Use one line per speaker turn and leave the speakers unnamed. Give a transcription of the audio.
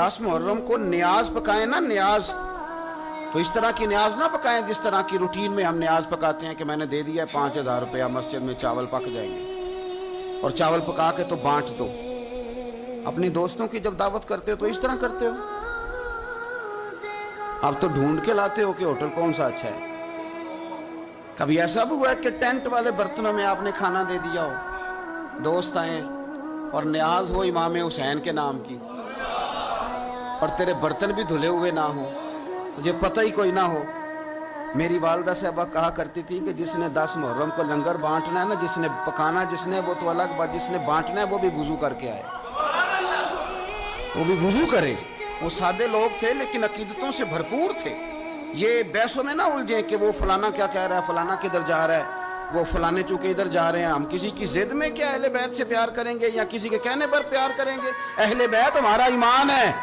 10 मुहर्रम को न्याज पकाएं ना, न्याज, तो इस तरह की न्याज ना पकाएं जिस तरह की रूटीन में हम न्याज पकाते हैं कि मैंने दे दिया है 5,000 रुपया, मस्जिद में चावल पक जाएंगे, और चावल पका के तो बांट दो। अपनी दोस्तों की जब दावत करते हो तो इस तरह करते हो। अब तो ढूंढ के लाते हो कि होटल कौन सा अच्छा है। कभी ऐसा भी हुआ है कि टेंट वाले बर्तनों में आपने खाना दे दिया हो, दोस्त आए और न्याज हो इमाम हुसैन के नाम की, और तेरे बर्तन भी धुले हुए ना हो, मुझे पता ही कोई ना हो। मेरी वालदा साहबा कहा करती थी कि जिसने 10 मुहर्रम को लंगर बांटना है ना, जिसने पकाना जिसने, वो तो अलग बात, जिसने बांटना है वो भी वुजू करके आए, वो भी वुजू करे। वो सादे लोग थे लेकिन अकीदतों से भरपूर थे। ये बहसों में ना उलझे कि वो फलाना क्या कह रहा है, फलाना किधर जा रहा है, वो फलाने चूंकि इधर जा रहे हैं। हम किसी की जिद में क्या अहले बैत से प्यार करेंगे या किसी के कहने पर प्यार करेंगे? अहले बैत हमारा ईमान है।